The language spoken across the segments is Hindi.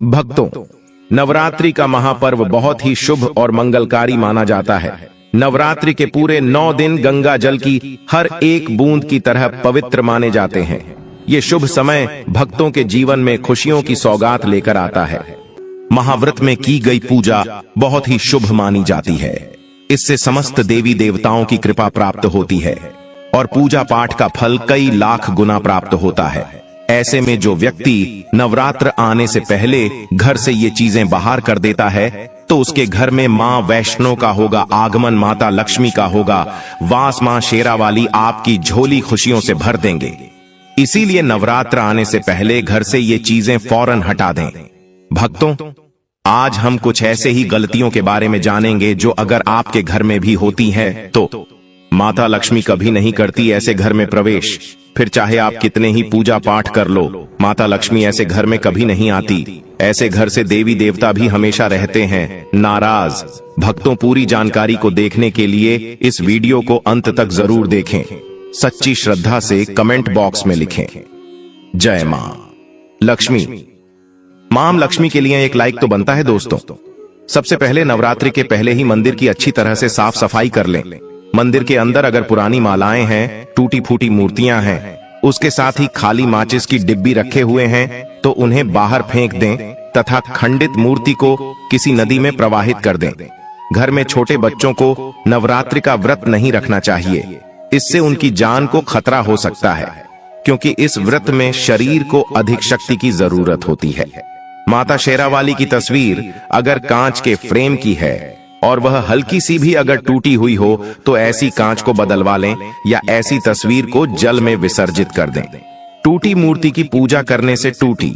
भक्तों, नवरात्रि का महापर्व बहुत ही शुभ और मंगलकारी माना जाता है। नवरात्रि के पूरे 9 दिन गंगा जल की हर एक बूंद की तरह पवित्र माने जाते हैं। ये शुभ समय भक्तों के जीवन में खुशियों की सौगात लेकर आता है। महाव्रत में की गई पूजा बहुत ही शुभ मानी जाती है। इससे समस्त देवी देवताओं की कृपा प्राप्त होती है और पूजा पाठ का फल कई लाख गुना प्राप्त होता है। ऐसे में जो व्यक्ति नवरात्र आने से पहले घर से ये चीजें बाहर कर देता है तो उसके घर में मां वैष्णो का होगा आगमन, माता लक्ष्मी का होगा वास, मां शेरावाली आपकी झोली खुशियों से भर देंगे। इसीलिए नवरात्र आने से पहले घर से ये चीजें फौरन हटा दें। भक्तों, आज हम कुछ ऐसे ही गलतियों के बारे में जानेंगे जो अगर आपके घर में भी होती हैं तो माता लक्ष्मी कभी नहीं करती ऐसे घर में प्रवेश। फिर चाहे आप कितने ही पूजा पाठ कर लो, माता लक्ष्मी ऐसे घर में कभी नहीं आती। ऐसे घर से देवी देवता भी हमेशा रहते हैं नाराज। भक्तों, पूरी जानकारी को देखने के लिए इस वीडियो को अंत तक जरूर देखें। सच्ची श्रद्धा से कमेंट बॉक्स में लिखें जय मां लक्ष्मी। मां लक्ष्मी के लिए एक लाइक तो बनता है दोस्तों। सबसे पहले नवरात्रि के पहले ही मंदिर की अच्छी तरह से साफ सफाई कर लें। मंदिर के अंदर अगर पुरानी मालाएं हैं, टूटी फूटी मूर्तियां हैं, उसके साथ ही खाली माचिस की डिब्बी रखे हुए हैं तो उन्हें बाहर फेंक दें तथा खंडित मूर्ति को किसी नदी में प्रवाहित कर दें। घर में छोटे बच्चों को नवरात्रि का व्रत नहीं रखना चाहिए। इससे उनकी जान को खतरा हो सकता है, क्योंकि इस व्रत में शरीर को अधिक शक्ति की जरूरत होती है। माता शेरावाली की तस्वीर अगर कांच के फ्रेम की है और वह हल्की सी भी अगर टूटी हुई हो तो ऐसी कांच को बदलवा लें या ऐसी तस्वीर को जल में विसर्जित कर दें। टूटी मूर्ति की पूजा करने से, टूटी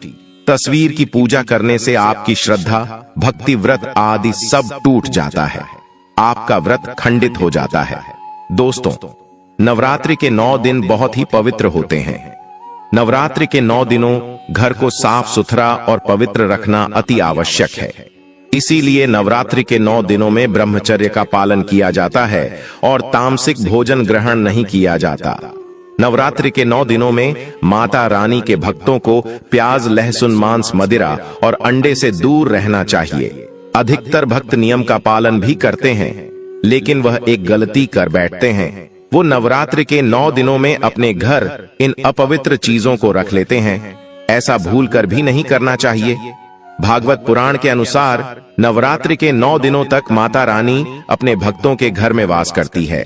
तस्वीर की पूजा करने से आपकी श्रद्धा, भक्ति, व्रत आदि सब टूट जाता है। आपका व्रत खंडित हो जाता है। दोस्तों, नवरात्रि के 9 दिन बहुत ही पवित्र होते हैं। नवरात्रि के 9 दिनों घर को साफ सुथरा और पवित्र रखना अति आवश्यक है। इसीलिए नवरात्रि के 9 दिनों में ब्रह्मचर्य का पालन किया जाता है और तामसिक भोजन ग्रहण नहीं किया जाता। नवरात्रि के 9 दिनों में माता रानी के भक्तों को प्याज, लहसुन, मांस, मदिरा और अंडे से दूर रहना चाहिए। अधिकतर भक्त नियम का पालन भी करते हैं, लेकिन वह एक गलती कर बैठते हैं। वो नवरात्रि के 9 दिनों में अपने घर इन अपवित्र चीजों को रख लेते हैं। ऐसा भूल कर भी नहीं करना चाहिए। भागवत पुराण के अनुसार नवरात्रि के 9 दिनों तक माता रानी अपने भक्तों के घर में वास करती है।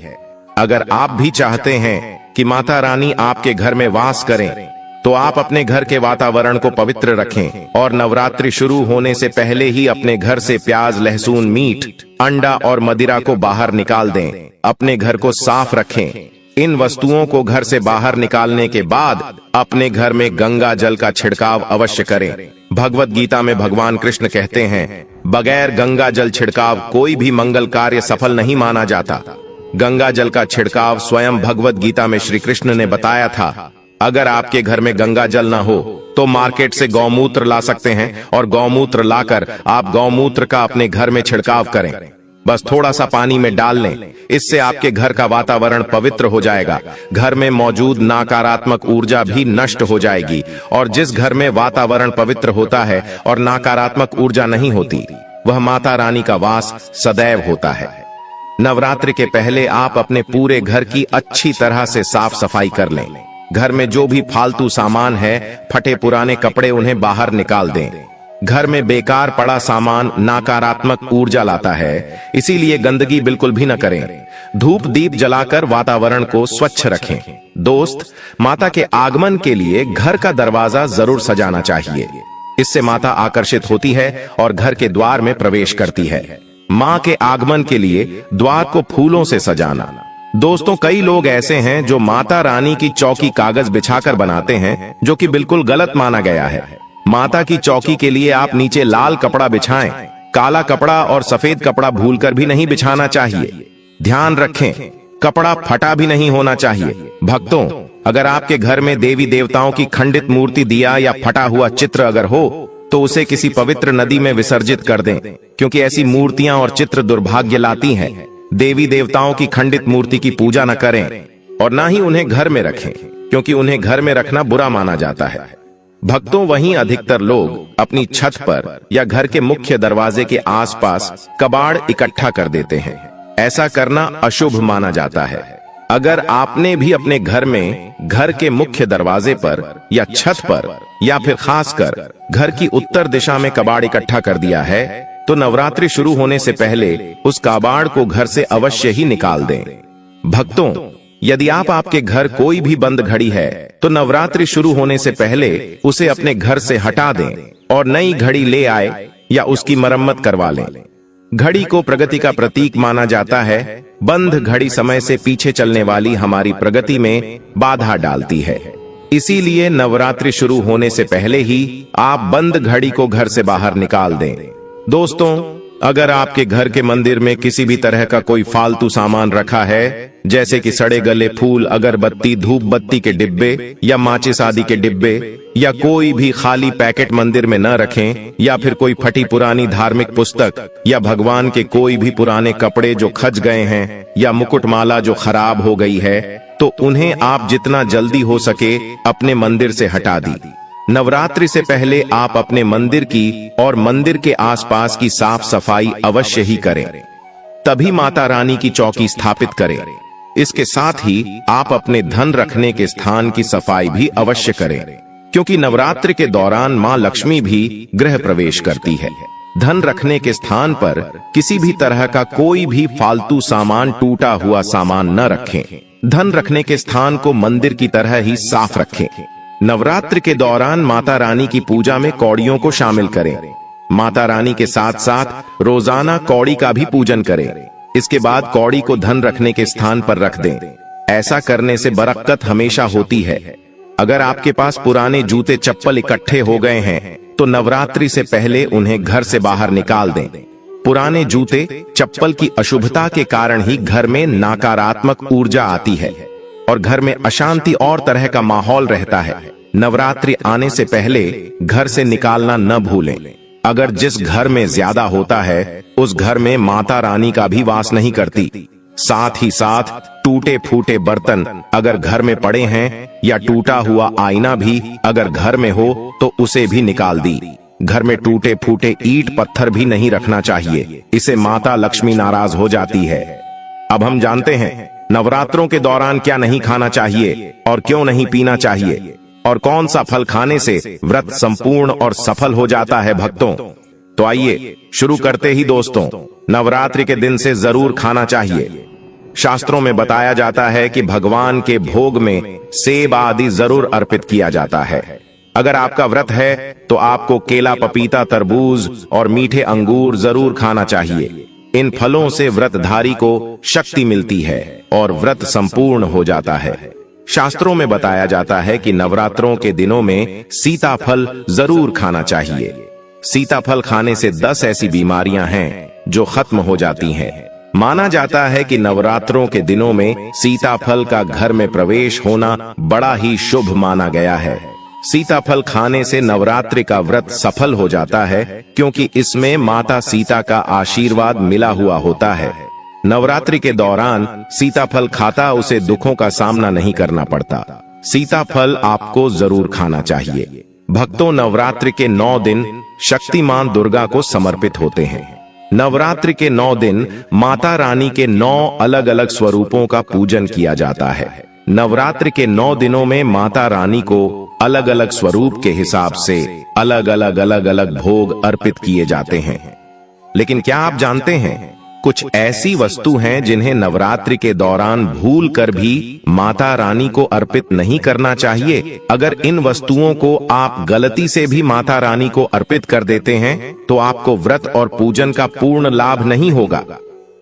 अगर आप भी चाहते हैं कि माता रानी आपके घर में वास करें तो आप अपने घर के वातावरण को पवित्र रखें और नवरात्रि शुरू होने से पहले ही अपने घर से प्याज, लहसुन, मीट, अंडा और मदिरा को बाहर निकाल दें। अपने घर को साफ रखें। इन वस्तुओं को घर से बाहर निकालने के बाद अपने घर में गंगा जल का छिड़काव अवश्य करें। भगवत गीता में भगवान कृष्ण कहते हैं, बगैर गंगा जल छिड़काव कोई भी मंगल कार्य सफल नहीं माना जाता। गंगा जल का छिड़काव स्वयं भगवत गीता में श्री कृष्ण ने बताया था। अगर आपके घर में गंगा जल ना हो तो मार्केट से गौमूत्र ला सकते हैं और गौमूत्र लाकर आप गौमूत्र का अपने घर में छिड़काव करें। बस थोड़ा सा पानी में डाल लें। इससे आपके घर का वातावरण पवित्र हो जाएगा। घर में मौजूद नकारात्मक ऊर्जा भी नष्ट हो जाएगी और जिस घर में वातावरण पवित्र होता है और नकारात्मक ऊर्जा नहीं होती, वह माता रानी का वास सदैव होता है। नवरात्रि के पहले आप अपने पूरे घर की अच्छी तरह से साफ सफाई कर लें। घर में जो भी फालतू सामान है, फटे पुराने कपड़े, उन्हें बाहर निकाल दें। घर में बेकार पड़ा सामान नकारात्मक ऊर्जा लाता है, इसीलिए गंदगी बिल्कुल भी न करें। धूप दीप जलाकर वातावरण को स्वच्छ रखें। दोस्त, माता के आगमन के लिए घर का दरवाजा जरूर सजाना चाहिए। इससे माता आकर्षित होती है और घर के द्वार में प्रवेश करती है। मां के आगमन के लिए द्वार को फूलों से सजाना। दोस्तों, कई लोग ऐसे हैं जो माता रानी की चौकी कागज बिछाकर बनाते हैं, जो कि बिल्कुल गलत माना गया है। माता की चौकी के लिए आप नीचे लाल कपड़ा बिछाएं। काला कपड़ा और सफेद कपड़ा भूलकर भी नहीं बिछाना चाहिए। ध्यान रखें, कपड़ा फटा भी नहीं होना चाहिए। भक्तों, अगर आपके घर में देवी देवताओं की खंडित मूर्ति, दिया या फटा हुआ चित्र अगर हो तो उसे किसी पवित्र नदी में विसर्जित कर दें, क्योंकि ऐसी मूर्तियां और चित्र दुर्भाग्य लाती हैं। देवी देवताओं की खंडित मूर्ति की पूजा न करें और ना ही उन्हें घर में रखें, क्योंकि उन्हें घर में रखना बुरा माना जाता है। भक्तों, वहीं अधिकतर लोग अपनी छत पर या घर के मुख्य दरवाजे के आसपास कबाड़ इकट्ठा कर देते हैं। ऐसा करना अशुभ माना जाता है। अगर आपने भी अपने घर में घर के मुख्य दरवाजे पर या छत पर या फिर खासकर घर की उत्तर दिशा में कबाड़ इकट्ठा कर दिया है तो नवरात्रि शुरू होने से पहले उस कबाड़ को घर से अवश्य ही निकाल दें। भक्तों, यदि आपके घर कोई भी बंद घड़ी है तो नवरात्रि शुरू होने से पहले उसे अपने घर से हटा दें और नई घड़ी ले आए या उसकी मरम्मत करवा लें। घड़ी को प्रगति का प्रतीक माना जाता है। बंद घड़ी समय से पीछे चलने वाली हमारी प्रगति में बाधा डालती है। इसीलिए नवरात्रि शुरू होने से पहले ही आप बंद घड़ी को घर से बाहर निकाल दें। दोस्तों, अगर आपके घर के मंदिर में किसी भी तरह का कोई फालतू सामान रखा है, जैसे कि सड़े गले फूल, अगरबत्ती, धूप बत्ती के डिब्बे या माचिस आदि के डिब्बे, या कोई भी खाली पैकेट मंदिर में न रखें, या फिर कोई फटी पुरानी धार्मिक पुस्तक या भगवान के कोई भी पुराने कपड़े जो खच गए हैं या मुकुटमाला जो खराब हो गई है, तो उन्हें आप जितना जल्दी हो सके अपने मंदिर से हटा दी। नवरात्रि से पहले आप अपने मंदिर की और मंदिर के आसपास की साफ सफाई अवश्य ही करें। तभी माता रानी की चौकी स्थापित करें। इसके साथ ही आप अपने धन रखने के स्थान की सफाई भी अवश्य करें, क्योंकि नवरात्रि के दौरान मां लक्ष्मी भी गृह प्रवेश करती है। धन रखने के स्थान पर किसी भी तरह का कोई भी फालतू सामान, टूटा हुआ सामान न रखें। धन रखने के स्थान को मंदिर की तरह ही साफ रखें। नवरात्रि के दौरान माता रानी की पूजा में कौड़ियों को शामिल करें। माता रानी के साथ साथ रोजाना कौड़ी का भी पूजन करें। इसके बाद कौड़ी को धन रखने के स्थान पर रख दें। ऐसा करने से बरकत हमेशा होती है। अगर आपके पास पुराने जूते चप्पल इकट्ठे हो गए हैं तो नवरात्रि से पहले उन्हें घर से बाहर निकाल दें। पुराने जूते चप्पल की अशुभता के कारण ही घर में नकारात्मक ऊर्जा आती है और घर में अशांति और तरह का माहौल रहता है। नवरात्रि आने से पहले घर से निकालना न भूलें। अगर जिस घर में ज्यादा होता है उस घर में माता रानी का भी वास नहीं करती। साथ ही साथ टूटे फूटे बर्तन अगर घर में पड़े हैं या टूटा हुआ आईना भी अगर घर में हो तो उसे भी निकाल दी। घर में टूटे फूटे ईंट पत्थर भी नहीं रखना चाहिए, इसे माता लक्ष्मी नाराज हो जाती है। अब हम जानते हैं नवरात्रों के दौरान क्या नहीं खाना चाहिए और क्यों नहीं पीना चाहिए, और कौन सा फल खाने से व्रत संपूर्ण और सफल हो जाता है। भक्तों, तो आइए शुरू करते ही दोस्तों। नवरात्रि के दिन से जरूर खाना चाहिए। शास्त्रों में बताया जाता है कि भगवान के भोग में सेब आदि जरूर अर्पित किया जाता है। अगर आपका व्रत है तो आपको केला, पपीता, तरबूज और मीठे अंगूर जरूर खाना चाहिए। इन फलों से व्रतधारी को शक्ति मिलती है और व्रत संपूर्ण हो जाता है। शास्त्रों में बताया जाता है कि नवरात्रों के दिनों में सीताफल जरूर खाना चाहिए। सीताफल खाने से 10 ऐसी बीमारियां हैं जो खत्म हो जाती हैं। माना जाता है कि नवरात्रों के दिनों में सीताफल का घर में प्रवेश होना बड़ा ही शुभ माना गया है। सीताफल खाने से नवरात्रि का व्रत सफल हो जाता है, क्योंकि इसमें माता सीता का आशीर्वाद मिला हुआ होता है। नवरात्रि के दौरान सीताफल खाता उसे दुखों का सामना नहीं करना पड़ता। सीताफल आपको जरूर खाना चाहिए। भक्तों, नवरात्रि के 9 दिन शक्तिमान दुर्गा को समर्पित होते हैं। नवरात्रि के 9 दिन माता रानी के 9 अलग अलग स्वरूपों का पूजन किया जाता है। नवरात्रि के 9 दिनों में माता रानी को अलग अलग स्वरूप के हिसाब से अलग अलग भोग अर्पित किए जाते हैं। लेकिन क्या आप जानते हैं, कुछ ऐसी वस्तु हैं जिन्हें नवरात्रि के दौरान भूल कर भी माता रानी को अर्पित नहीं करना चाहिए। अगर इन वस्तुओं को आप गलती से भी माता रानी को अर्पित कर देते हैं तो आपको व्रत और पूजन का पूर्ण लाभ नहीं होगा।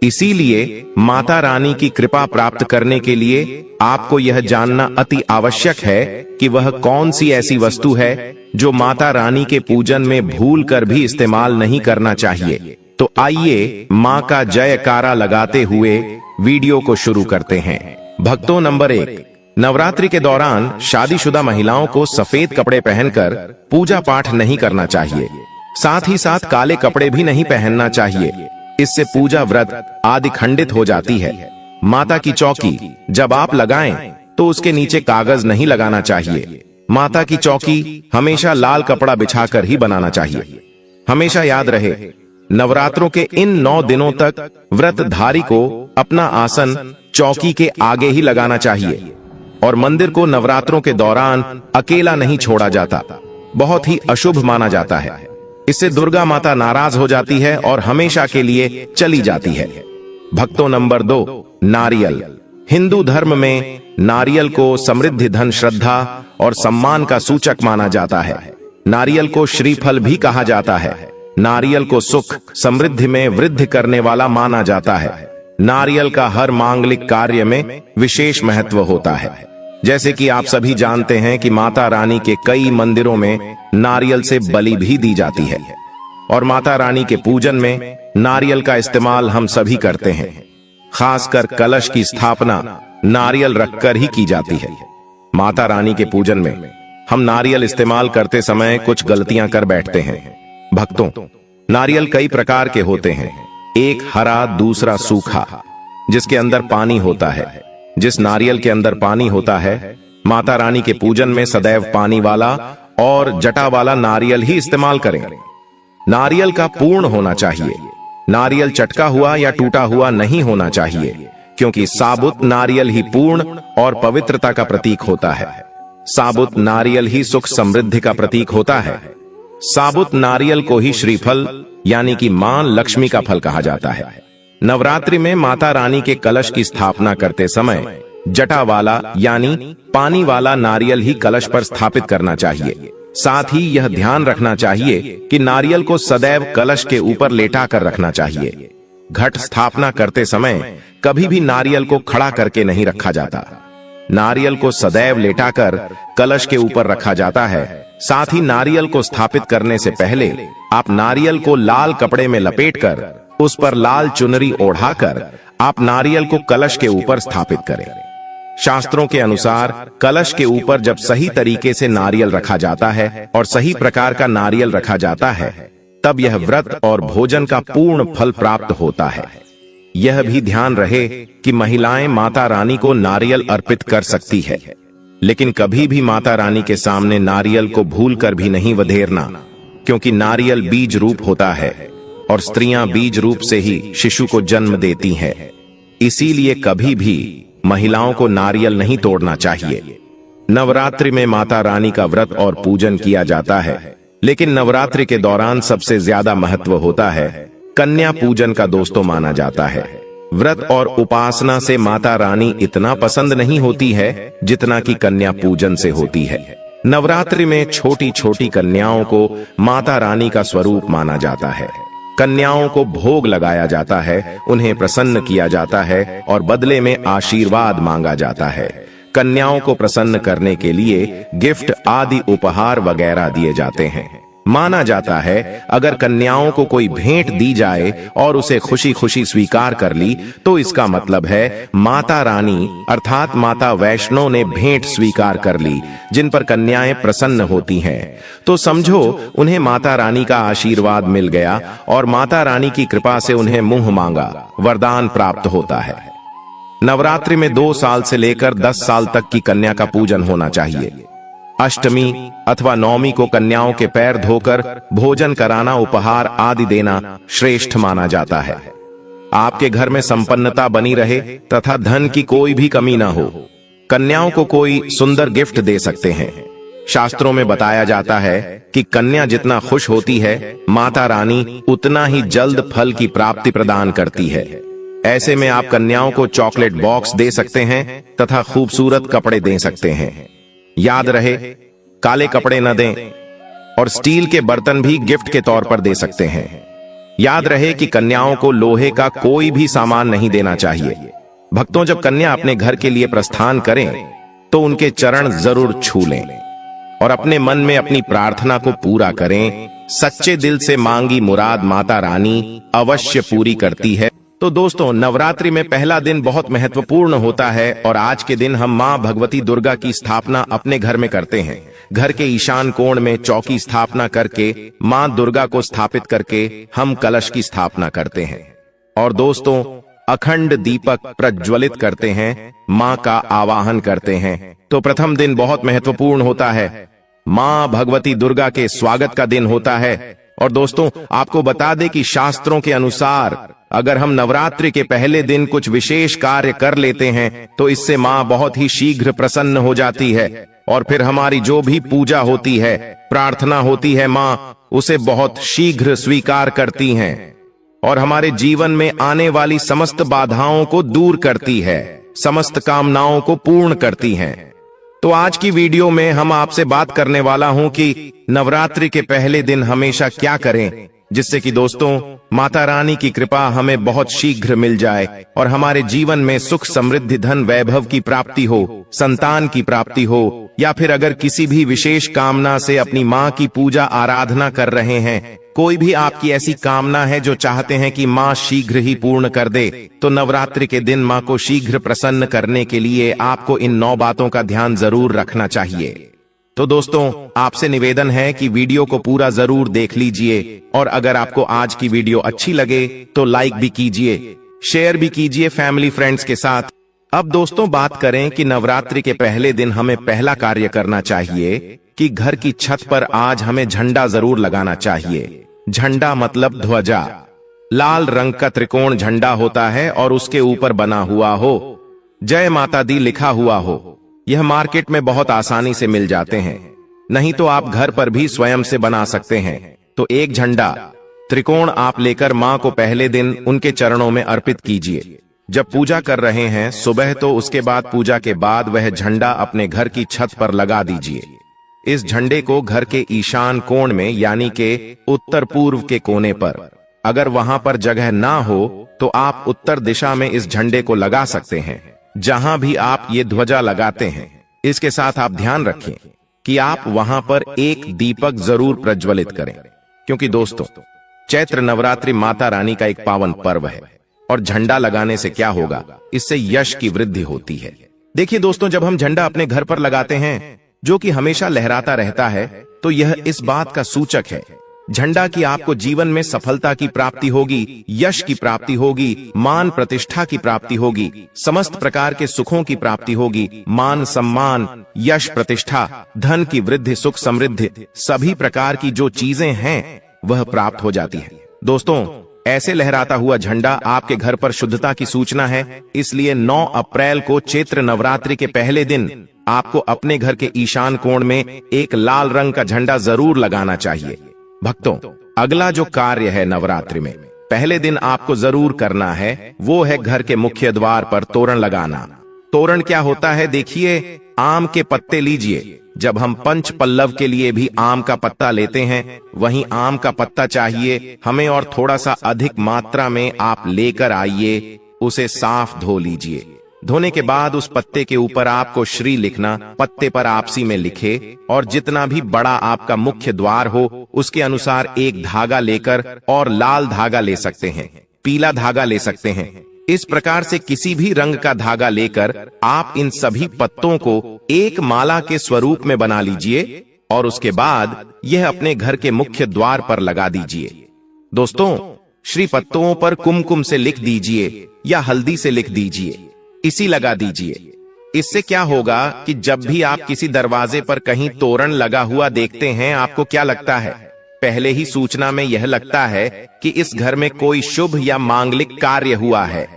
इसीलिए माता रानी की कृपा प्राप्त करने के लिए आपको यह जानना अति आवश्यक है कि वह कौन सी ऐसी वस्तु है जो माता रानी के पूजन में भूल कर भी इस्तेमाल नहीं करना चाहिए। तो आइए मां का जयकारा लगाते हुए वीडियो को शुरू करते हैं। भक्तों, नंबर 1, नवरात्रि के दौरान शादीशुदा महिलाओं को सफेद कपड़े पहनकर पूजा पाठ नहीं करना चाहिए। साथ ही साथ काले कपड़े भी नहीं पहनना चाहिए। इससे पूजा व्रत आदि खंडित हो जाती है। माता की चौकी जब आप लगाएं तो उसके नीचे कागज नहीं लगाना चाहिए। माता की चौकी हमेशा लाल कपड़ा बिछाकर ही बनाना चाहिए। हमेशा याद रहे, नवरात्रों के इन 9 दिनों तक व्रतधारी को अपना आसन चौकी के आगे ही लगाना चाहिए और मंदिर को नवरात्रों के दौरान अकेला नहीं छोड़ा जाता। बहुत ही अशुभ माना जाता है। इससे दुर्गा माता नाराज हो जाती है और हमेशा के लिए चली जाती है। भक्तों, नंबर 2, नारियल। हिंदू धर्म में नारियल को समृद्धि, धन, श्रद्धा और सम्मान का सूचक माना जाता है। नारियल को श्रीफल भी कहा जाता है। नारियल को सुख समृद्धि में वृद्धि करने वाला माना जाता है। नारियल का हर मांगलिक कार्य में विशेष महत्व होता है। जैसे कि आप सभी जानते हैं कि माता रानी के कई मंदिरों में नारियल से बलि भी दी जाती है और माता रानी के पूजन में नारियल का इस्तेमाल हम सभी करते हैं। खासकर कलश की स्थापना नारियल रखकर ही की जाती है। माता रानी के पूजन में हम नारियल इस्तेमाल करते समय कुछ गलतियां कर बैठते हैं। भक्तों, नारियल कई प्रकार के होते हैं। एक हरा, दूसरा सूखा, जिसके अंदर पानी होता है। जिस नारियल के अंदर पानी होता है, माता रानी के पूजन में सदैव पानी वाला और जटा वाला नारियल ही इस्तेमाल करें। नारियल का पूर्ण होना चाहिए। नारियल चटका हुआ या टूटा हुआ नहीं होना चाहिए, क्योंकि साबुत नारियल ही पूर्ण और पवित्रता का प्रतीक होता है। साबुत नारियल ही सुख समृद्धि का प्रतीक होता है। साबुत नारियल को ही श्रीफल यानी कि मां लक्ष्मी का फल कहा जाता है। नवरात्रि में माता रानी के कलश की स्थापना करते समय जटा वाला यानी पानी वाला नारियल ही कलश पर स्थापित करना चाहिए। साथ ही यह ध्यान रखना चाहिए कि नारियल को सदैव कलश के ऊपर लेटा कर रखना चाहिए। घट स्थापना करते समय कभी भी नारियल को खड़ा करके नहीं रखा जाता। नारियल को सदैव लेटाकर कलश के ऊपर रखा जाता है। साथ ही नारियल को स्थापित करने से पहले आप नारियल को लाल कपड़े में लपेटकर उस पर लाल चुनरी ओढ़ाकर आप नारियल को कलश के ऊपर स्थापित करें। शास्त्रों के अनुसार कलश के ऊपर जब सही तरीके से नारियल रखा जाता है और सही प्रकार का नारियल रखा जाता है, तब यह व्रत और भोजन का पूर्ण फल प्राप्त होता है। यह भी ध्यान रहे कि महिलाएं माता रानी को नारियल अर्पित कर सकती है, लेकिन कभी भी माता रानी के सामने नारियल को भूलकर भी नहीं वधेरना, क्योंकि नारियल बीज रूप होता है और स्त्रियां बीज रूप से ही शिशु को जन्म देती हैं। इसीलिए कभी भी महिलाओं को नारियल नहीं तोड़ना चाहिए। नवरात्रि में माता रानी का व्रत और पूजन किया जाता है, लेकिन नवरात्रि के दौरान सबसे ज्यादा महत्व होता है कन्या पूजन का। दोस्तों, माना जाता है व्रत और उपासना से माता रानी इतना पसंद नहीं होती है जितना कि कन्या पूजन से होती है। नवरात्रि में छोटी छोटी कन्याओं को माता रानी का स्वरूप माना जाता है। कन्याओं को भोग लगाया जाता है, उन्हें प्रसन्न किया जाता है और बदले में आशीर्वाद मांगा जाता है। कन्याओं को प्रसन्न करने के लिए गिफ्ट आदि उपहार वगैरह दिए जाते हैं। माना जाता है अगर कन्याओं को कोई भेंट दी जाए और उसे खुशी खुशी स्वीकार कर ली, तो इसका मतलब है माता रानी अर्थात माता वैष्णो ने भेंट स्वीकार कर ली। जिन पर कन्याएं प्रसन्न होती हैं, तो समझो उन्हें माता रानी का आशीर्वाद मिल गया और माता रानी की कृपा से उन्हें मुंह मांगा वरदान प्राप्त होता है। नवरात्रि में 2 साल से लेकर 10 साल तक की कन्या का पूजन होना चाहिए। अष्टमी अथवा नवमी को कन्याओं के पैर धोकर भोजन कराना, उपहार आदि देना श्रेष्ठ माना जाता है। आपके घर में संपन्नता बनी रहे तथा धन की कोई भी कमी ना हो, कन्याओं को कोई सुंदर गिफ्ट दे सकते हैं। शास्त्रों में बताया जाता है कि कन्या जितना खुश होती है, माता रानी उतना ही जल्द फल की प्राप्ति प्रदान करती है। ऐसे में आप कन्याओं को चॉकलेट बॉक्स दे सकते हैं तथा खूबसूरत कपड़े दे सकते हैं। याद रहे, काले कपड़े न दें और स्टील के बर्तन भी गिफ्ट के तौर पर दे सकते हैं। याद रहे कि कन्याओं को लोहे का कोई भी सामान नहीं देना चाहिए। भक्तों, जब कन्या अपने घर के लिए प्रस्थान करें तो उनके चरण जरूर छू लें और अपने मन में अपनी प्रार्थना को पूरा करें। सच्चे दिल से मांगी मुराद माता रानी अवश्य पूरी करती है। तो दोस्तों, नवरात्रि में पहला दिन बहुत महत्वपूर्ण होता है और आज के दिन हम मां भगवती दुर्गा की स्थापना अपने घर में करते हैं। घर के ईशान कोण में चौकी स्थापना करके मां दुर्गा को स्थापित करके हम कलश की स्थापना करते हैं। और दोस्तों, अखंड दीपक प्रज्वलित करते हैं, माँ का आवाहन करते हैं, तो प्रथम दिन बहुत महत्वपूर्ण होता है। माँ भगवती दुर्गा के स्वागत का दिन होता है। और दोस्तों, आपको बता दें कि शास्त्रों के अनुसार अगर हम नवरात्रि के पहले दिन कुछ विशेष कार्य कर लेते हैं तो इससे माँ बहुत ही शीघ्र प्रसन्न हो जाती है और फिर हमारी जो भी पूजा होती है, प्रार्थना होती है, माँ उसे बहुत शीघ्र स्वीकार करती हैं और हमारे जीवन में आने वाली समस्त बाधाओं को दूर करती है, समस्त कामनाओं को पूर्ण करती हैं। तो आज की वीडियो में हम आपसे बात करने वाला हूं कि नवरात्रि के पहले दिन हमेशा क्या करें, जिससे कि दोस्तों माता रानी की कृपा हमें बहुत शीघ्र मिल जाए और हमारे जीवन में सुख समृद्धि धन वैभव की प्राप्ति हो, संतान की प्राप्ति हो, या फिर अगर किसी भी विशेष कामना से अपनी माँ की पूजा आराधना कर रहे हैं, कोई भी आपकी ऐसी कामना है जो चाहते हैं कि माँ शीघ्र ही पूर्ण कर दे, तो नवरात्रि के दिन माँ को शीघ्र प्रसन्न करने के लिए आपको इन 9 बातों का ध्यान जरूर रखना चाहिए। तो दोस्तों, आपसे निवेदन है कि वीडियो को पूरा जरूर देख लीजिए और अगर आपको आज की वीडियो अच्छी लगे तो लाइक भी कीजिए, शेयर भी कीजिए फैमिली फ्रेंड्स के साथ। अब दोस्तों बात करें कि नवरात्रि के पहले दिन हमें पहला कार्य करना चाहिए कि घर की छत पर आज हमें झंडा जरूर लगाना चाहिए। झंडा मतलब ध्वजा। लाल रंग का त्रिकोण झंडा होता है और उसके ऊपर बना हुआ हो, जय माता दी लिखा हुआ हो। यह मार्केट में बहुत आसानी से मिल जाते हैं, नहीं तो आप घर पर भी स्वयं से बना सकते हैं। तो एक झंडा त्रिकोण आप लेकर माँ को पहले दिन उनके चरणों में अर्पित कीजिए। जब पूजा कर रहे हैं सुबह, तो उसके बाद पूजा के बाद वह झंडा अपने घर की छत पर लगा दीजिए। इस झंडे को घर के ईशान कोण में, यानी के उत्तर पूर्व के कोने पर, अगर वहां पर जगह ना हो तो आप उत्तर दिशा में इस झंडे को लगा सकते हैं, जहां भी आप ये ध्वजा लगाते हैं। इसके साथ आप ध्यान रखें कि आप वहां पर एक दीपक जरूर प्रज्वलित करें, क्योंकि दोस्तों चैत्र नवरात्रि माता रानी का एक पावन पर्व है और झंडा लगाने से क्या होगा, इससे यश की वृद्धि होती है। देखिए दोस्तों, जब हम झंडा अपने घर पर लगाते हैं जो कि हमेशा लहराता रहता है, तो यह इस बात का सूचक है झंडा की आपको जीवन में सफलता की प्राप्ति होगी, यश की प्राप्ति होगी, मान प्रतिष्ठा की प्राप्ति होगी, समस्त प्रकार के सुखों की प्राप्ति होगी, मान सम्मान, यश प्रतिष्ठा, धन की वृद्धि, सुख समृद्धि, सभी प्रकार की जो चीजें हैं वह प्राप्त हो जाती है। दोस्तों, ऐसे लहराता हुआ झंडा आपके घर पर शुद्धता की सूचना है, इसलिए 9 अप्रैल को चैत्र नवरात्रि के पहले दिन आपको अपने घर के ईशान कोण में एक लाल रंग का झंडा जरूर लगाना चाहिए। भक्तों, अगला जो कार्य है नवरात्रि में पहले दिन आपको जरूर करना है, वो है घर के मुख्य द्वार पर तोरण लगाना। तोरण क्या होता है, देखिए, आम के पत्ते लीजिए। जब हम पंच पल्लव के लिए भी आम का पत्ता लेते हैं, वहीं आम का पत्ता चाहिए हमें और थोड़ा सा अधिक मात्रा में आप लेकर आइए। उसे साफ धो लीजिए। धोने के बाद उस पत्ते के ऊपर आपको श्री लिखना, पत्ते पर आपसी में लिखे, और जितना भी बड़ा आपका मुख्य द्वार हो उसके अनुसार एक धागा लेकर, और लाल धागा ले सकते हैं, पीला धागा ले सकते हैं, इस प्रकार से किसी भी रंग का धागा लेकर आप इन सभी पत्तों को एक माला के स्वरूप में बना लीजिए और उसके बाद यह अपने घर के मुख्य द्वार पर लगा दीजिए। दोस्तों, श्री पत्तों पर कुमकुम से लिख दीजिए या हल्दी से लिख दीजिए, इसी लगा दीजिए। इससे क्या होगा कि जब भी आप किसी दरवाजे पर कहीं तोरण लगा हुआ देखते हैं, आपको क्या लगता है? पहले ही सूचना में यह लगता है कि इस घर में कोई शुभ या मांगलिक कार्य हुआ है।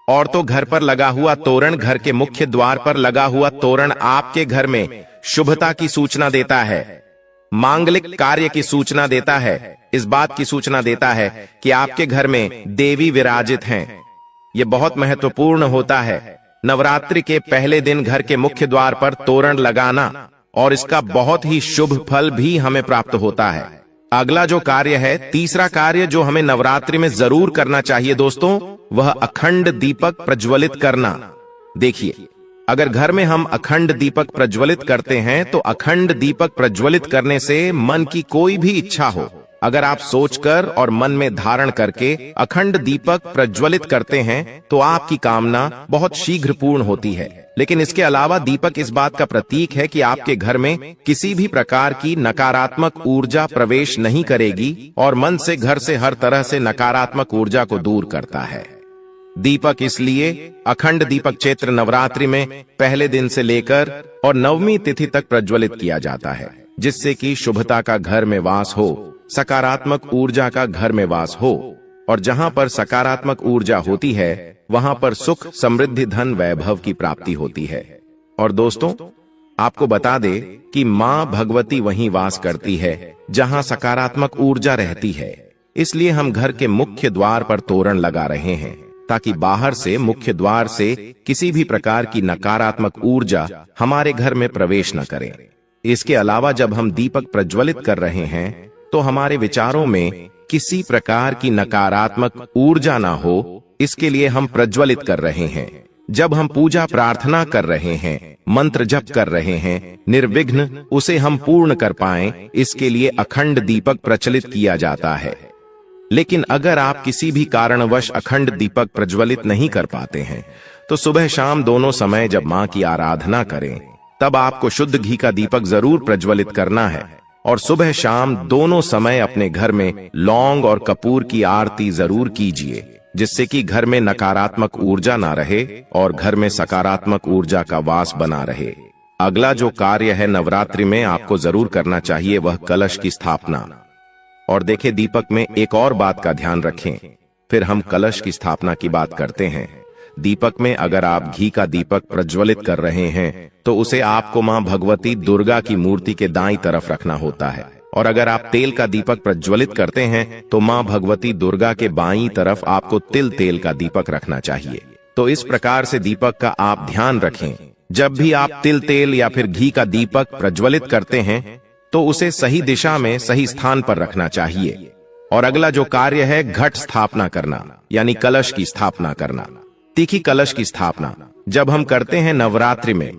और तो घर पर लगा हुआ तोरण, घर के मुख्य द्वार पर लगा हुआ तोरण आपके घर में शुभता की सूचना देता है, मांगलिक कार्य की सूचना देता है, इस बात की सूचना देता है कि आपके घर में देवी विराजित हैं। यह बहुत महत्वपूर्ण होता है नवरात्रि के पहले दिन घर के मुख्य द्वार पर तोरण लगाना, और इसका बहुत ही शुभ फल भी हमें प्राप्त होता है। अगला जो कार्य है, तीसरा कार्य जो हमें नवरात्रि में जरूर करना चाहिए दोस्तों, वह अखंड दीपक प्रज्वलित करना। देखिए, अगर घर में हम अखंड दीपक प्रज्वलित करते हैं तो अखंड दीपक प्रज्वलित करने से मन की कोई भी इच्छा हो, अगर आप सोचकर और मन में धारण करके अखंड दीपक प्रज्वलित करते हैं तो आपकी कामना बहुत शीघ्र पूर्ण होती है। लेकिन इसके अलावा दीपक इस बात का प्रतीक है कि आपके घर में किसी भी प्रकार की नकारात्मक ऊर्जा प्रवेश नहीं करेगी और मन से घर से हर तरह से नकारात्मक ऊर्जा को दूर करता है। दीपक इसलिए अखंड दीपक चैत्र नवरात्रि में पहले दिन से लेकर और नवमी तिथि तक प्रज्वलित किया जाता है, जिससे कि शुभता का घर में वास हो, सकारात्मक ऊर्जा का घर में वास हो, और जहां पर सकारात्मक ऊर्जा होती है वहां पर सुख, समृद्धि, धन, वैभव की प्राप्ति होती है। और दोस्तों, आपको बता दे कि मां भगवती वहीं वास करती है जहां सकारात्मक ऊर्जा रहती है। इसलिए हम घर के मुख्य द्वार पर तोरण लगा रहे हैं, ताकि बाहर से मुख्य द्वार से किसी भी प्रकार की नकारात्मक ऊर्जा हमारे घर में प्रवेश न करे। इसके अलावा जब हम दीपक प्रज्वलित कर रहे हैं तो हमारे विचारों में किसी प्रकार की नकारात्मक ऊर्जा ना हो, इसके लिए हम प्रज्वलित कर रहे हैं। जब हम पूजा प्रार्थना कर रहे हैं, मंत्र जप कर रहे हैं, निर्विघ्न उसे हम पूर्ण कर पाएं, इसके लिए अखंड दीपक प्रज्वलित किया जाता है। लेकिन अगर आप किसी भी कारणवश अखंड दीपक प्रज्वलित नहीं कर पाते हैं तो सुबह शाम दोनों समय जब मां की आराधना करें तब आपको शुद्ध घी का दीपक जरूर प्रज्वलित करना है, और सुबह शाम दोनों समय अपने घर में लौंग और कपूर की आरती जरूर कीजिए, जिससे कि घर में नकारात्मक ऊर्जा ना रहे और घर में सकारात्मक ऊर्जा का वास बना रहे। अगला जो कार्य है नवरात्रि में आपको जरूर करना चाहिए वह कलश की स्थापना। और देखें, दीपक में एक और बात का ध्यान रखें, फिर हम कलश की स्थापना की बात करते हैं। दीपक में अगर आप घी का दीपक प्रज्वलित कर रहे हैं तो उसे आपको मां भगवती दुर्गा की मूर्ति के दाईं तरफ रखना होता है, और अगर आप तेल का दीपक प्रज्वलित करते हैं तो मां भगवती दुर्गा के बाईं तरफ आपको तेल का दीपक रखना चाहिए। तो इस प्रकार से दीपक का आप ध्यान रखें। जब भी आप तेल या फिर घी का दीपक प्रज्वलित करते हैं तो उसे सही दिशा में, सही स्थान पर रखना चाहिए। और अगला जो कार्य है घट स्थापना करना, यानी कलश की स्थापना करना। तीखी कलश की स्थापना जब हम करते हैं नवरात्रि में,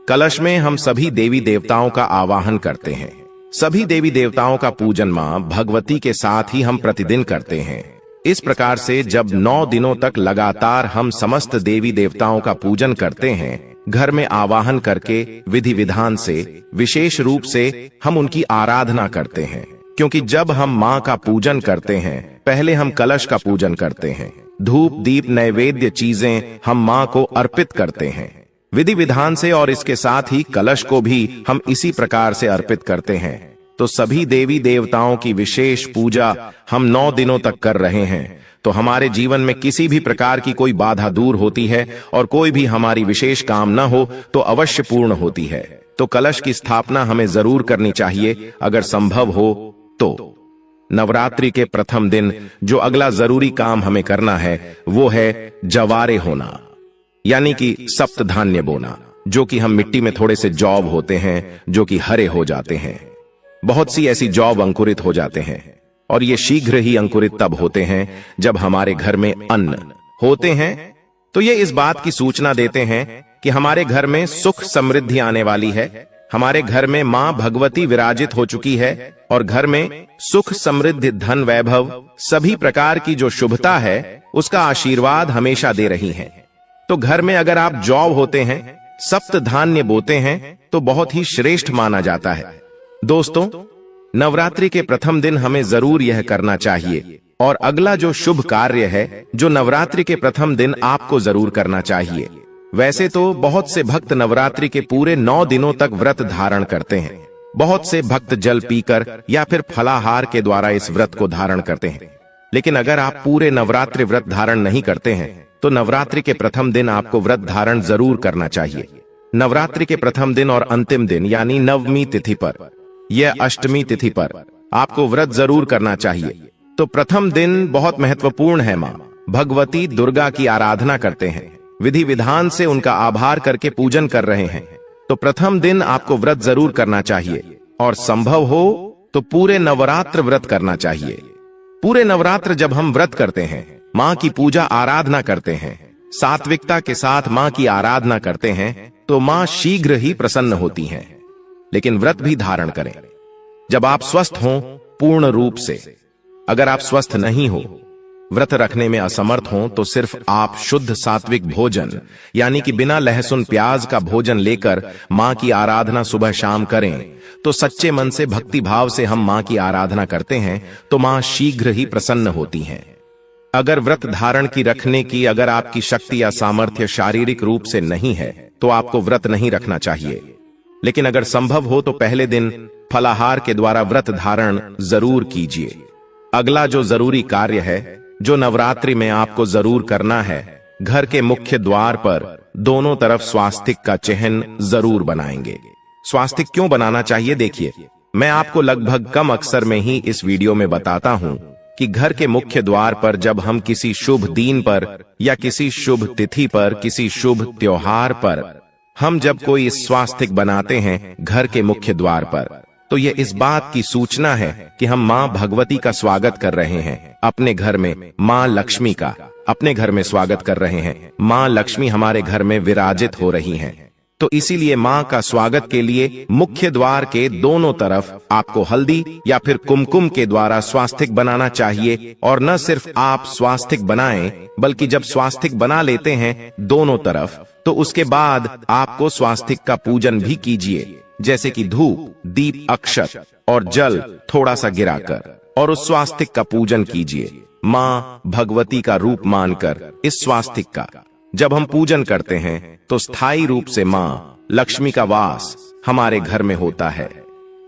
कलश में हम सभी देवी देवताओं का आवाहन करते हैं। सभी देवी देवताओं का पूजन मां भगवती के साथ ही हम प्रतिदिन करते हैं। इस प्रकार से जब 9 दिनों तक लगातार हम समस्त देवी देवताओं का पूजन करते हैं, घर में आवाहन करके विधि विधान से, विशेष रूप से हम उनकी आराधना करते हैं। क्योंकि जब हम मां का पूजन करते हैं, पहले हम कलश का पूजन करते हैं। धूप, दीप, नैवेद्य चीजें हम मां को अर्पित करते हैं विधि विधान से, और इसके साथ ही कलश को भी हम इसी प्रकार से अर्पित करते हैं। तो सभी देवी देवताओं की विशेष पूजा हम 9 दिनों तक कर रहे हैं, तो हमारे जीवन में किसी भी प्रकार की कोई बाधा दूर होती है और कोई भी हमारी विशेष काम न हो तो अवश्य पूर्ण होती है। तो कलश की स्थापना हमें जरूर करनी चाहिए अगर संभव हो तो। नवरात्रि के प्रथम दिन जो अगला जरूरी काम हमें करना है वो है जवारे होना, यानी कि सप्त धान्य बोना, जो कि हम मिट्टी में थोड़े से जौ होते हैं जो कि हरे हो जाते हैं। बहुत सी ऐसी जौ अंकुरित हो जाते हैं, और ये शीघ्र ही अंकुरित तब होते हैं जब हमारे घर में अन्न होते हैं। तो ये इस बात की सूचना देते हैं कि हमारे घर में सुख समृद्धि आने वाली है, हमारे घर में मां भगवती विराजित हो चुकी है, और घर में सुख समृद्धि, धन, वैभव, सभी प्रकार की जो शुभता है उसका आशीर्वाद हमेशा दे रही हैं। तो घर में अगर आप जौ होते हैं, सप्त धान्य बोते हैं, तो बहुत ही श्रेष्ठ माना जाता है। दोस्तों, नवरात्रि के प्रथम दिन हमें जरूर यह करना चाहिए। और अगला जो शुभ कार्य है जो नवरात्रि के प्रथम दिन आपको जरूर करना चाहिए। वैसे तो बहुत से भक्त नवरात्रि के पूरे 9 दिनों तक व्रत धारण करते हैं। बहुत से भक्त जल पीकर या फिर फलाहार के द्वारा इस व्रत को धारण करते हैं। लेकिन अगर आप पूरे नवरात्रि व्रत धारण नहीं करते हैं तो नवरात्रि के प्रथम दिन आपको व्रत धारण जरूर करना चाहिए। नवरात्रि के प्रथम दिन और अंतिम दिन यानी नवमी तिथि पर या अष्टमी तिथि पर आपको व्रत जरूर करना चाहिए। तो प्रथम दिन बहुत महत्वपूर्ण है। मां भगवती दुर्गा की आराधना करते हैं, विधि विधान से उनका आभार करके पूजन कर रहे हैं। तो प्रथम दिन आपको व्रत जरूर करना चाहिए, और संभव हो तो पूरे नवरात्र व्रत करना चाहिए। पूरे नवरात्र जब हम व्रत करते हैं, मां की पूजा आराधना करते हैं, सात्विकता के साथ मां की आराधना करते हैं, तो मां शीघ्र ही प्रसन्न होती हैं। लेकिन व्रत भी धारण करें जब आप स्वस्थ हों पूर्ण रूप से। अगर आप स्वस्थ नहीं हो, व्रत रखने में असमर्थ हों, तो सिर्फ आप शुद्ध सात्विक भोजन यानी कि बिना लहसुन प्याज का भोजन लेकर मां की आराधना सुबह शाम करें। तो सच्चे मन से, भक्ति भाव से हम मां की आराधना करते हैं तो मां शीघ्र ही प्रसन्न होती हैं। अगर व्रत धारण की रखने की अगर आपकी शक्ति या सामर्थ्य शारीरिक रूप से नहीं है तो आपको व्रत नहीं रखना चाहिए। लेकिन अगर संभव हो तो पहले दिन फलाहार के द्वारा व्रत धारण जरूर कीजिए। अगला जो जरूरी कार्य है जो नवरात्रि में आपको जरूर करना है, घर के मुख्य द्वार पर दोनों तरफ स्वास्तिक का चिन्ह जरूर बनाएंगे। स्वास्तिक क्यों बनाना चाहिए, देखिए मैं आपको लगभग कम अक्सर में ही इस वीडियो में बताता हूं कि घर के मुख्य द्वार पर जब हम किसी शुभ दिन पर या किसी शुभ तिथि पर, किसी शुभ त्योहार पर हम जब कोई स्वास्तिक बनाते हैं घर के मुख्य द्वार पर, तो ये इस बात की सूचना है कि हम मां भगवती का स्वागत कर रहे हैं अपने घर में, मां लक्ष्मी का अपने घर में स्वागत कर रहे हैं, मां लक्ष्मी हमारे घर में विराजित हो रही हैं। तो इसीलिए मां का स्वागत के लिए मुख्य द्वार के दोनों तरफ आपको हल्दी या फिर कुमकुम के द्वारा स्वास्तिक बनाना चाहिए। और न सिर्फ आप स्वास्तिक बनाएं, बल्कि जब स्वास्तिक बना लेते हैं दोनों तरफ, तो उसके बाद आपको स्वास्तिक का पूजन भी कीजिए, जैसे कि धूप, दीप, अक्षत और जल थोड़ा सा गिराकर, और उस स्वास्तिक का पूजन कीजिए मां भगवती का रूप मानकर। इस स्वास्तिक का जब हम पूजन करते हैं तो स्थायी रूप से मां लक्ष्मी का वास हमारे घर में होता है।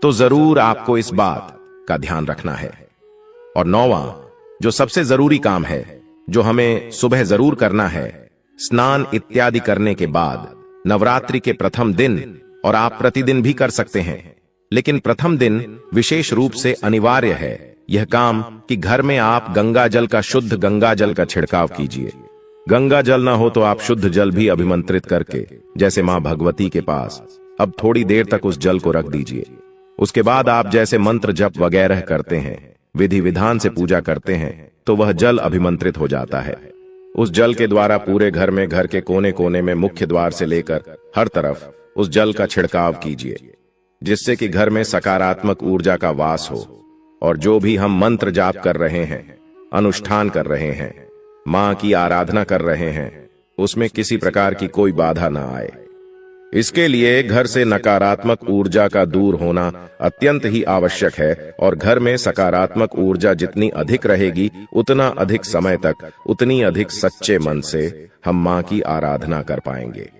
तो जरूर आपको इस बात का ध्यान रखना है। और 9वां जो सबसे जरूरी काम है जो हमें सुबह जरूर करना है, स्नान इत्यादि करने के बाद नवरात्रि के प्रथम दिन, और आप प्रतिदिन भी कर सकते हैं, लेकिन प्रथम दिन विशेष रूप से अनिवार्य है यह काम कि घर में आप गंगा जल का, शुद्ध गंगा जल का छिड़काव कीजिए। गंगा जल ना हो तो आप शुद्ध जल भी अभिमंत्रित करके, जैसे मां भगवती के पास, अब थोड़ी देर तक उस जल को रख दीजिए। उसके बाद आप जैसे मंत्र जप वगैरह करते हैं, विधि विधान से पूजा करते हैं, तो वह जल अभिमंत्रित हो जाता है। उस जल के द्वारा पूरे घर में, घर के कोने कोने में, मुख्य द्वार से लेकर हर तरफ उस जल का छिड़काव कीजिए, जिससे कि घर में सकारात्मक ऊर्जा का वास हो। और जो भी हम मंत्र जाप कर रहे हैं, अनुष्ठान कर रहे हैं, मां की आराधना कर रहे हैं, उसमें किसी प्रकार की कोई बाधा ना आए। इसके लिए घर से नकारात्मक ऊर्जा का दूर होना अत्यंत ही आवश्यक है। और घर में सकारात्मक ऊर्जा जितनी अधिक रहेगी, उतना अधिक समय तक, उतनी अधिक सच्चे मन से हम मां की आराधना कर पाएंगे।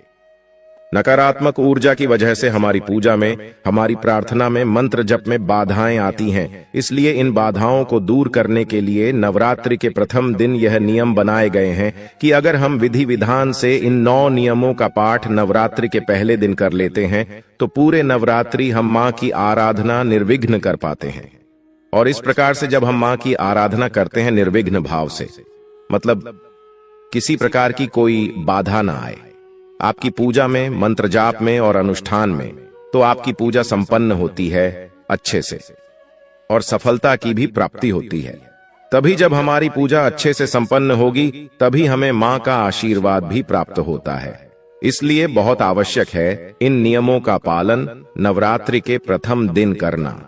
नकारात्मक ऊर्जा की वजह से हमारी पूजा में, हमारी प्रार्थना में, मंत्र जप में बाधाएं आती हैं। इसलिए इन बाधाओं को दूर करने के लिए नवरात्रि के प्रथम दिन यह नियम बनाए गए हैं कि अगर हम विधि विधान से इन 9 नियमों का पाठ नवरात्रि के पहले दिन कर लेते हैं तो पूरे नवरात्रि हम मां की आराधना निर्विघ्न कर पाते हैं। और इस प्रकार से जब हम मां की आराधना करते हैं निर्विघ्न भाव से, मतलब किसी प्रकार की कोई बाधा ना आए आपकी पूजा में, मंत्र जाप में और अनुष्ठान में, तो आपकी पूजा संपन्न होती है अच्छे से और सफलता की भी प्राप्ति होती है। तभी जब हमारी पूजा अच्छे से संपन्न होगी, तभी हमें मां का आशीर्वाद भी प्राप्त होता है। इसलिए बहुत आवश्यक है इन नियमों का पालन नवरात्रि के प्रथम दिन करना।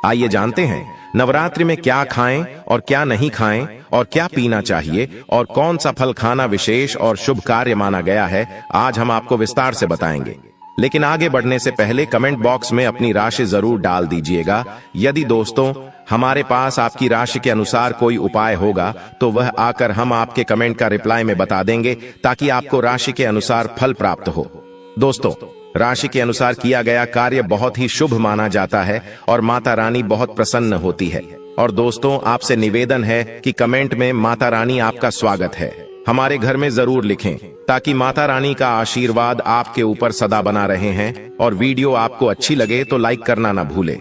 आइए जानते हैं नवरात्रि में क्या खाएं और क्या नहीं खाएं, और क्या पीना चाहिए, और कौन सा फल खाना विशेष और शुभ कार्य माना गया है। आज हम आपको विस्तार से बताएंगे। लेकिन आगे बढ़ने से पहले कमेंट बॉक्स में अपनी राशि जरूर डाल दीजिएगा। यदि दोस्तों हमारे पास आपकी राशि के अनुसार कोई उपाय होगा तो वह आकर हम आपके कमेंट का रिप्लाई में बता देंगे, ताकि आपको राशि के अनुसार फल प्राप्त हो। दोस्तों, राशि के अनुसार किया गया कार्य बहुत ही शुभ माना जाता है और माता रानी बहुत प्रसन्न होती है। और दोस्तों, आपसे निवेदन है कि कमेंट में माता रानी आपका स्वागत है हमारे घर में जरूर लिखें, ताकि माता रानी का आशीर्वाद आपके ऊपर सदा बना रहे हैं। और वीडियो आपको अच्छी लगे तो लाइक करना ना भूले।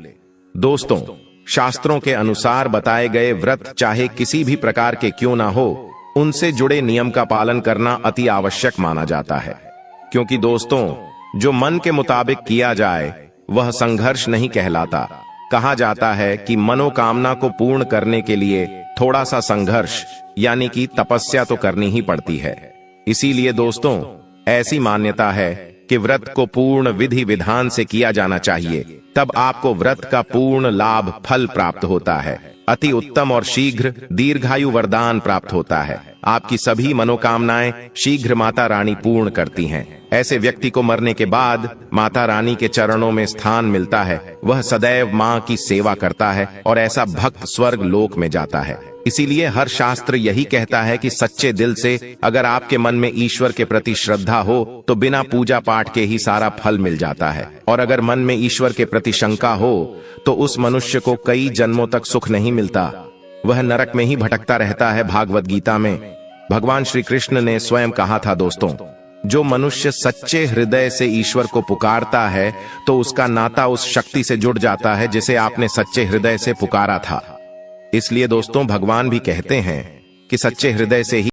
दोस्तों, शास्त्रों के अनुसार बताए गए व्रत चाहे किसी भी प्रकार के क्यों ना हो, उनसे जुड़े नियम का पालन करना अति आवश्यक माना जाता है। क्योंकि दोस्तों, जो मन के मुताबिक किया जाए वह संघर्ष नहीं कहलाता। कहा जाता है कि मनोकामना को पूर्ण करने के लिए थोड़ा सा संघर्ष यानी कि तपस्या तो करनी ही पड़ती है। इसीलिए दोस्तों, ऐसी मान्यता है कि व्रत को पूर्ण विधि विधान से किया जाना चाहिए, तब आपको व्रत का पूर्ण लाभ फल प्राप्त होता है। अति उत्तम और शीघ्र दीर्घायु वरदान प्राप्त होता है। आपकी सभी मनोकामनाएं शीघ्र माता रानी पूर्ण करती हैं। ऐसे व्यक्ति को मरने के बाद माता रानी के चरणों में स्थान मिलता है। वह सदैव मां की सेवा करता है और ऐसा भक्त स्वर्ग लोक में जाता है। इसीलिए हर शास्त्र यही कहता है कि सच्चे दिल से अगर आपके मन में ईश्वर के प्रति श्रद्धा हो तो बिना पूजा पाठ के ही सारा फल मिल जाता है, और अगर मन में ईश्वर के प्रति शंका हो तो उस मनुष्य को कई जन्मों तक सुख नहीं मिलता, वह नरक में ही भटकता रहता है। भागवत गीता में भगवान श्री कृष्ण ने स्वयं कहा था, दोस्तों, जो मनुष्य सच्चे हृदय से ईश्वर को पुकारता है तो उसका नाता उस शक्ति से जुड़ जाता है जिसे आपने सच्चे हृदय से पुकारा था। इसलिए दोस्तों, भगवान भी कहते हैं कि सच्चे हृदय से ही